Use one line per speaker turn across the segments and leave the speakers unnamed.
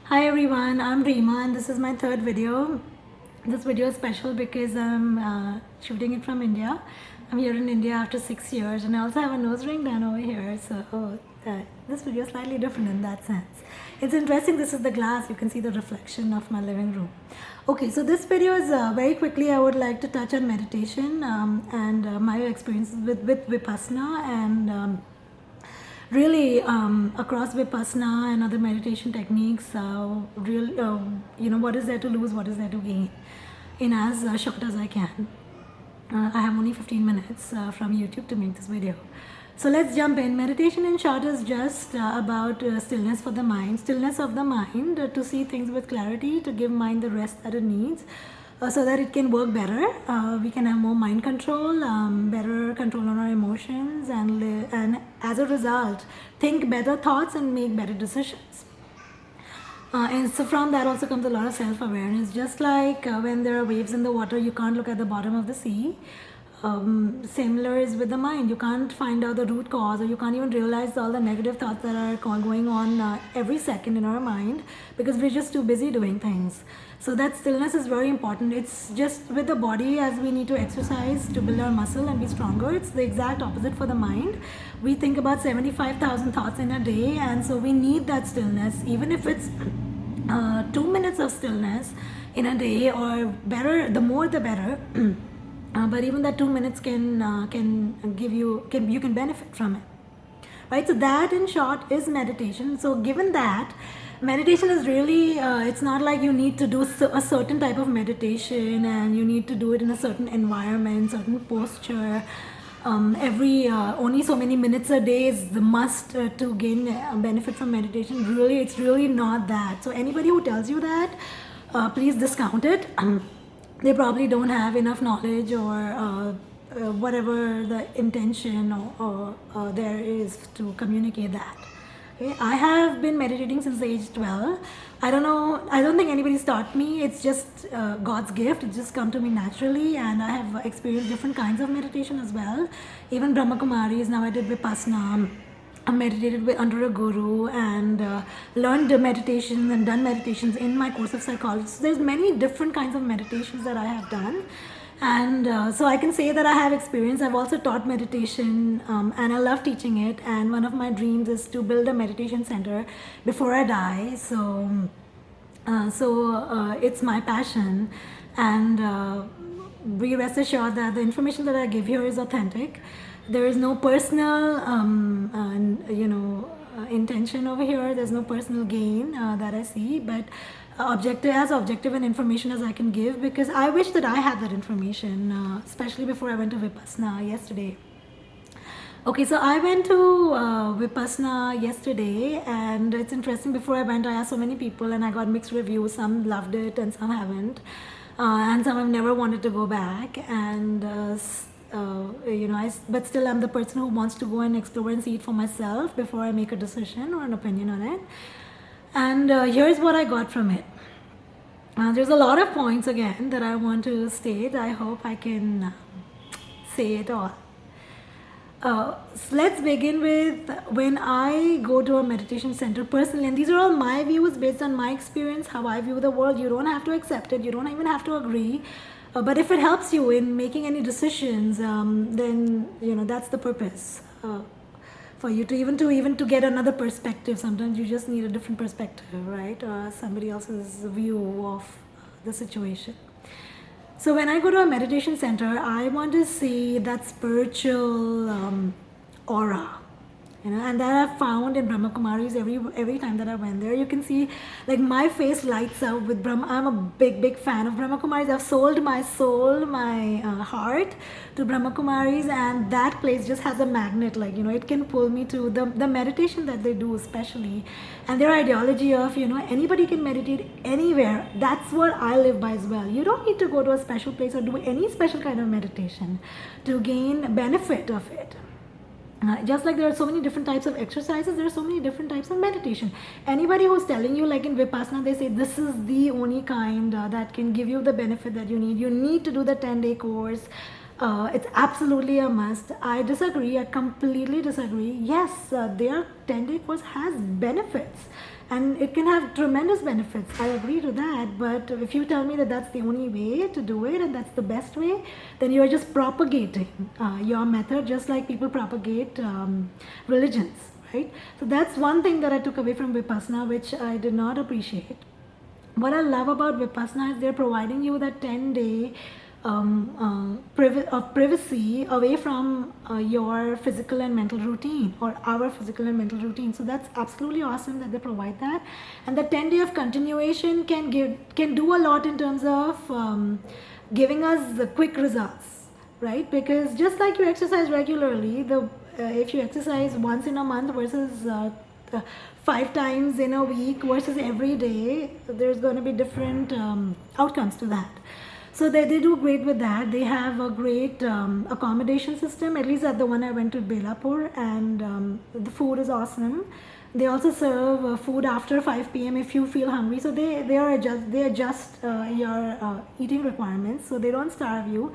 Hi everyone, I'm Reema and this is my third video. This video is special because I'm shooting it from India. I'm here in India after 6 years and I also have a nose ring done over here. So this video is slightly different in that sense. It's interesting, this is the glass, you can see the reflection of my living room. Okay, so this video is very quickly I would like to touch on meditation and my experiences with Vipassana and really across Vipassana and other meditation techniques, what is there to lose, what is there to gain in as short as I can. I have only 15 minutes from YouTube to make this video. So let's jump in. Meditation in short is just about stillness for the mind, stillness of the mind to see things with clarity, to give mind the rest that it needs so that it can work better. We can have more mind control, better control on our emotions, and as a result, think better thoughts and make better decisions. And so from that also comes a lot of self-awareness. Just like when there are waves in the water, you can't look at the bottom of the sea. Similar is with the mind. You can't find out the root cause, or you can't even realize all the negative thoughts that are going on every second in our mind because we're just too busy doing things. So that stillness is very important. It's just with the body, as we need to exercise to build our muscle and be stronger. It's the exact opposite for the mind. We think about 75,000 thoughts in a day, and so we need that stillness, even if it's 2 minutes of stillness in a day, or better, the more the better. But even that 2 minutes can give you can benefit from it, right? So that in short is meditation. So given that, meditation is really it's not like you need to do a certain type of meditation and you need to do it in a certain environment, certain posture. Every only so many minutes a day is the must to gain benefit from meditation. Really, it's really not that. So anybody who tells you that, please discount it. They probably don't have enough knowledge or whatever the intention or there is to communicate that. Okay? I have been meditating since the age 12. I don't think anybody's taught me. It's just God's gift. It just come to me naturally, and I have experienced different kinds of meditation as well. Even Brahma Kumaris. Now I did Vipassana. I meditated under a guru and learned the meditations and done meditations in my course of psychology. So there's many different kinds of meditations that I have done, and so I can say that I have experience. I've also taught meditation and I love teaching it, and one of my dreams is to build a meditation center before I die. So it's my passion, and be rest assured that the information that I give here is authentic. There is no personal intention over here. There's no personal gain that I see, but objective and information as I can give, because I wish that I had that information, especially before I went to Vipassana yesterday. Okay, so I went to Vipassana yesterday, and it's interesting. Before I went, I asked so many people and I got mixed reviews. Some loved it and some haven't, and some have never wanted to go back, and but still I'm the person who wants to go and explore and see it for myself before I make a decision or an opinion on it. And here's what I got from it. There's a lot of points again that I want to state. I hope I can say it all. So let's begin with when I go to a meditation center personally, and these are all my views based on my experience, how I view the world. You don't have to accept it, you don't even have to agree. But if it helps you in making any decisions, then that's the purpose for you to even to get another perspective. Sometimes you just need a different perspective, right? Somebody else's view of the situation. So when I go to a meditation center, I want to see that spiritual aura. And that I've found in Brahma Kumaris every time that I went there. You can see, like, my face lights up with Brahma. I'm a big fan of Brahma Kumaris. I've sold my soul, my heart to Brahma Kumaris, and that place just has a magnet. Like, it can pull me to the meditation that they do, especially, and their ideology of anybody can meditate anywhere. That's what I live by as well. You don't need to go to a special place or do any special kind of meditation to gain benefit of it. Just like there are so many different types of exercises, there are so many different types of meditation. Anybody who's telling you, like in Vipassana, they say this is the only kind that can give you the benefit that you need to do the 10-day course. It's absolutely a must. I disagree. I completely disagree. Yes, their 10-day course has benefits, and it can have tremendous benefits. I agree to that, but if you tell me that that's the only way to do it and that's the best way, then you are just propagating your method, just like people propagate religions, right? So that's one thing that I took away from Vipassana, which I did not appreciate. What I love about Vipassana is they're providing you that 10-day of privacy away from your physical and mental routine, or our physical and mental routine. So that's absolutely awesome that they provide that, and the 10-day of continuation can do a lot in terms of giving us the quick results, right? Because just like you exercise regularly, if you exercise once in a month versus 5 times in a week versus every day, there's going to be different outcomes to that. So they do great with that. They have a great accommodation system, at least at the one I went to Belapur, and the food is awesome. They also serve food after 5 p.m. if you feel hungry. So they adjust your eating requirements, so they don't starve you.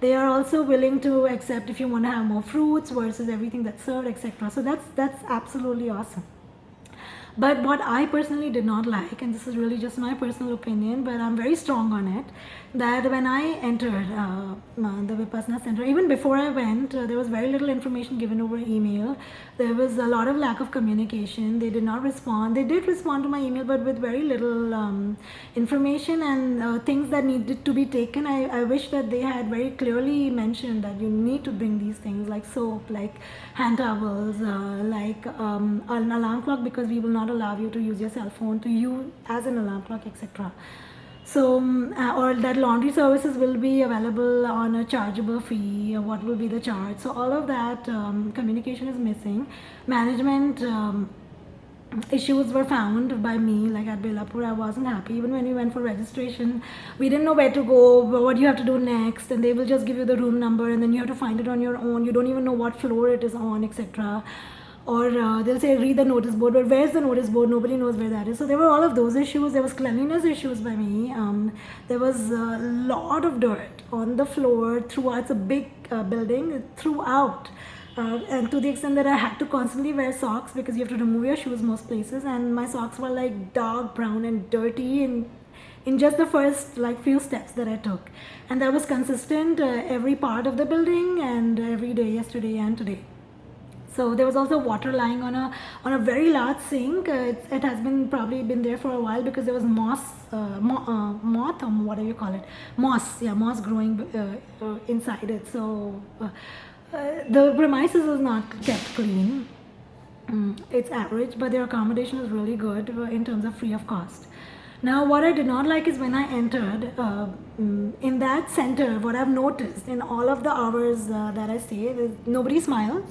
They are also willing to accept if you want to have more fruits versus everything that's served, etc. So that's absolutely awesome. But what I personally did not like, and this is really just my personal opinion, but I'm very strong on it, that when I entered the Vipassana center, even before I went, there was very little information given over email. There was a lot of lack of communication. They did not respond. They did respond to my email, but with very little information and things that needed to be taken. I wish that they had very clearly mentioned that you need to bring these things like soap, like hand towels, like an alarm clock, because we will not allow you to use your cell phone to use as an alarm clock, etc. So, or that laundry services will be available on a chargeable fee, or what will be the charge. So all of that communication is missing. Management issues were found by me, like at Belapur. I wasn't happy. Even when we went for registration, we didn't know where to go, what you have to do next, and they will just give you the room number and then you have to find it on your own. You don't even know what floor it is on, etc. Or they'll say read the notice board, but where's the notice board? Nobody knows where that is. So there were all of those issues. There was cleanliness issues by me. There was a lot of dirt on the floor throughout. It's a big building throughout. And to the extent that I had to constantly wear socks, because you have to remove your shoes most places, and my socks were like dark brown and dirty in just the first like few steps that I took. And that was consistent every part of the building and every day, yesterday and today. So there was also water lying on a very large sink. It has been probably been there for a while, because there was moth or whatever you call it, moss growing inside it. So the premises is not kept clean. It's average, but their accommodation is really good in terms of free of cost. Now, what I did not like is when I entered in that center, what I've noticed in all of the hours that I stay, nobody smiles.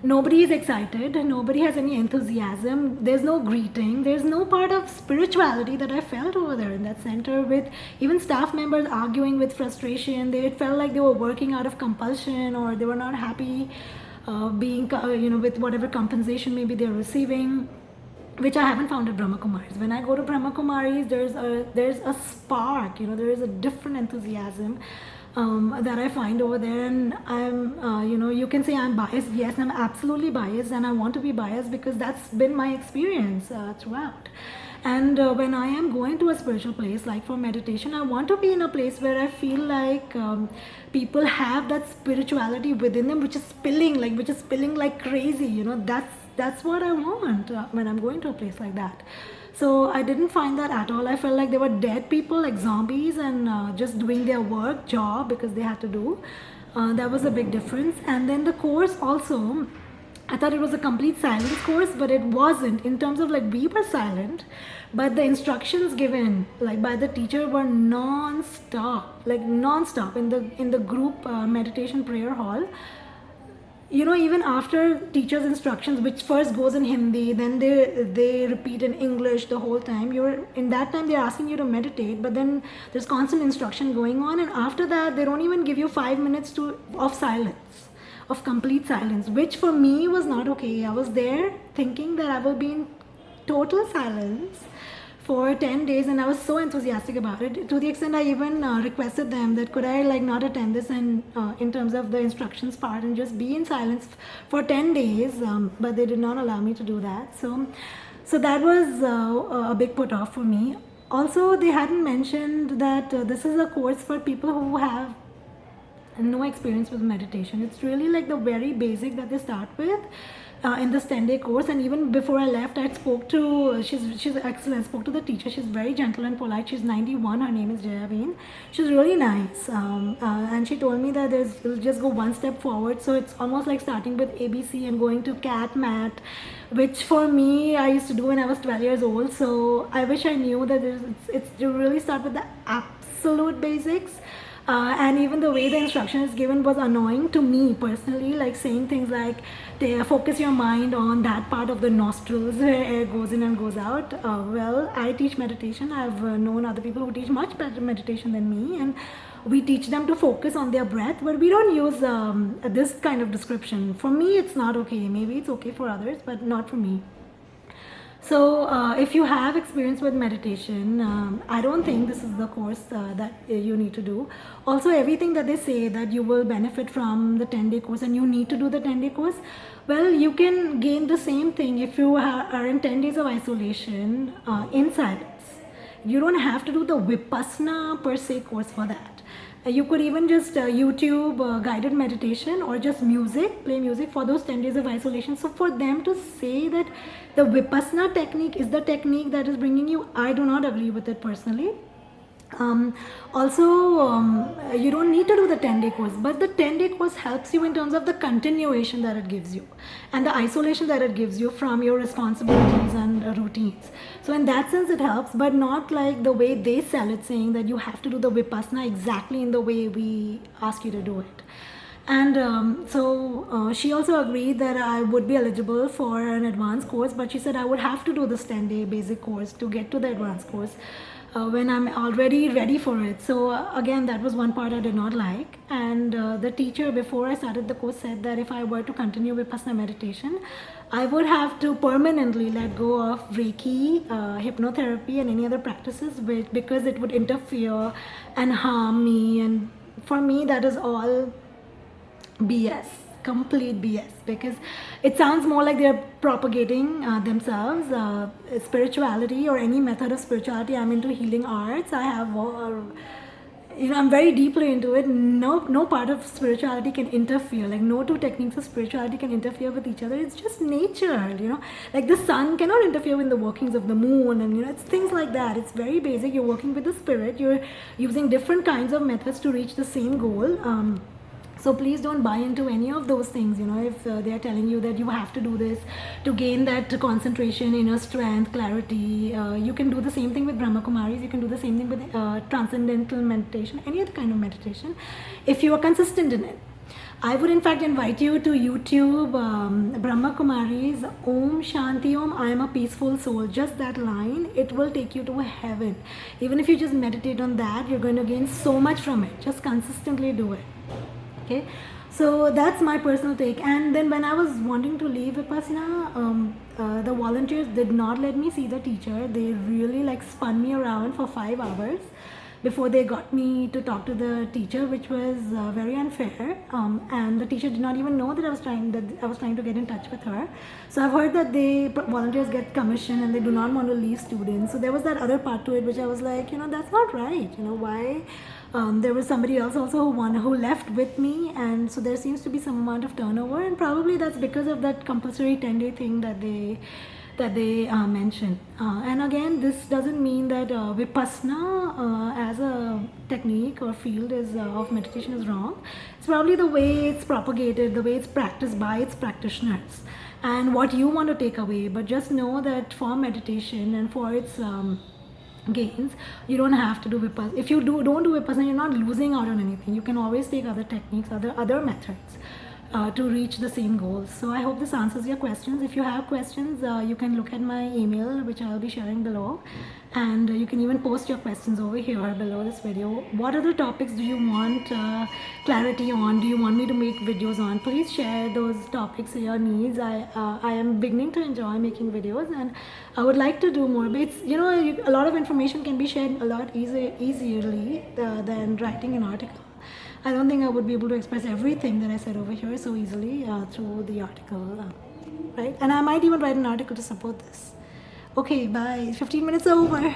Nobody is excited, nobody has any enthusiasm, there's no greeting, there's no part of spirituality that I felt over there in that center, with even staff members arguing with frustration. It felt like they were working out of compulsion, or they were not happy being, with whatever compensation maybe they're receiving, which I haven't found at Brahma Kumaris. When I go to Brahma Kumaris, there's a spark, there is a different enthusiasm that I find over there. And I'm, you can say I'm biased. Yes, I'm absolutely biased, and I want to be biased because that's been my experience throughout. And when I am going to a spiritual place, like for meditation, I want to be in a place where I feel like people have that spirituality within them, which is spilling like crazy. That's what I want when I'm going to a place like that. So I didn't find that at all. I felt like they were dead people, like zombies, and just doing their job because they had to do. That was a big difference. And then the course also, I thought it was a complete silence course, but it wasn't. In terms of like we were silent, but the instructions given like by the teacher were non-stop in the group meditation prayer hall. Even after teacher's instructions, which first goes in Hindi, then they repeat in English the whole time. In that time they're asking you to meditate, but then there's constant instruction going on, and after that they don't even give you 5 minutes of silence, of complete silence, which for me was not okay. I was there thinking that I will be in total silence for 10 days, and I was so enthusiastic about it, to the extent I even requested them that could I like not attend this, and in terms of the instructions part, and just be in silence for 10 days, but they did not allow me to do that. So So that was a big put off for me. Also, they hadn't mentioned that this is a course for people who have no experience with meditation. It's really like the very basic that they start with in this 10-day course. And even before I left, I spoke to, she's excellent, spoke to the teacher. She's very gentle and polite. She's 91. Her name is Jayaveen. She's really nice. And she told me that you'll just go one step forward. So it's almost like starting with ABC and going to cat mat, which for me I used to do when I was 12 years old. So I wish I knew that it's to really start with the absolute basics. And even the way the instruction is given was annoying to me personally, like saying things like focus your mind on that part of the nostrils where air goes in and goes out. Well, I teach meditation. I've known other people who teach much better meditation than me, and we teach them to focus on their breath, but we don't use this kind of description. For me, it's not okay. Maybe it's okay for others, but not for me. So if you have experience with meditation, I don't think this is the course that you need to do. Also, everything that they say that you will benefit from the 10-day course and you need to do the 10-day course, well, you can gain the same thing if you are in 10 days of isolation in silence. You don't have to do the Vipassana per se course for that. You could even just YouTube guided meditation or just music, play music for those 10 days of isolation. So for them to say that the Vipassana technique is the technique that is bringing you, I do not agree with it personally. You don't need to do the 10-day course, but the 10-day course helps you in terms of the continuation that it gives you and the isolation that it gives you from your responsibilities and routines. So in that sense it helps, but not like the way they sell it, saying that you have to do the Vipassana exactly in the way we ask you to do it. And she also agreed that I would be eligible for an advanced course, but she said I would have to do this 10-day basic course to get to the advanced course when I'm already ready for it. So again, that was one part I did not like. And the teacher before I started the course said that if I were to continue Vipassana meditation, I would have to permanently let go of Reiki, hypnotherapy and any other practices because it would interfere and harm me. And for me, that is all BS, complete BS, because it sounds more like they're propagating themselves, spirituality or any method of spirituality. I'm into healing arts. I have, I'm very deeply into it. No part of spirituality can interfere. Like no two techniques of spirituality can interfere with each other. It's just nature, like the sun cannot interfere with the workings of the moon, and it's things like that. It's very basic. You're working with the spirit. You're using different kinds of methods to reach the same goal. So please don't buy into any of those things, if they are telling you that you have to do this to gain that concentration, inner strength, clarity. You can do the same thing with Brahma Kumaris. You can do the same thing with transcendental meditation, any other kind of meditation, if you are consistent in it. I would in fact invite you to YouTube Brahma Kumaris Om Shanti Om, I am a peaceful soul. Just that line, it will take you to heaven. Even if you just meditate on that, you're going to gain so much from it. Just consistently do it. Okay, so that's my personal take. And then when I was wanting to leave Vipassana, the volunteers did not let me see the teacher. They really spun me around for 5 hours before they got me to talk to the teacher, which was very unfair. And the teacher did not even know that I was trying to get in touch with her. So I've heard that volunteers get commission and they do not want to leave students. So there was that other part to it, which I was like, that's not right. Why? There was somebody else also who left with me, and so there seems to be some amount of turnover, and probably that's because of that compulsory 10-day thing that they mentioned. And again, this doesn't mean that Vipassana as a technique or field of meditation is wrong. It's probably the way it's propagated, the way it's practiced by its practitioners, and what you want to take away. But just know that for meditation and for its gains, you don't have to do Vipassana. If you don't do Vipassana, you're not losing out on anything. You can always take other techniques, other methods to reach the same goals. So I hope this answers your questions. If you have questions, you can look at my email, which I'll be sharing below, and you can even post your questions over here below this video. What other topics do you want clarity on? Do you want me to make videos on? Please share those topics, your needs. I am beginning to enjoy making videos, and I would like to do more. But it's, a lot of information can be shared a lot easily than writing an article. I don't think I would be able to express everything that I said over here so easily through the article, right? And I might even write an article to support this. Okay, bye. 15 minutes over.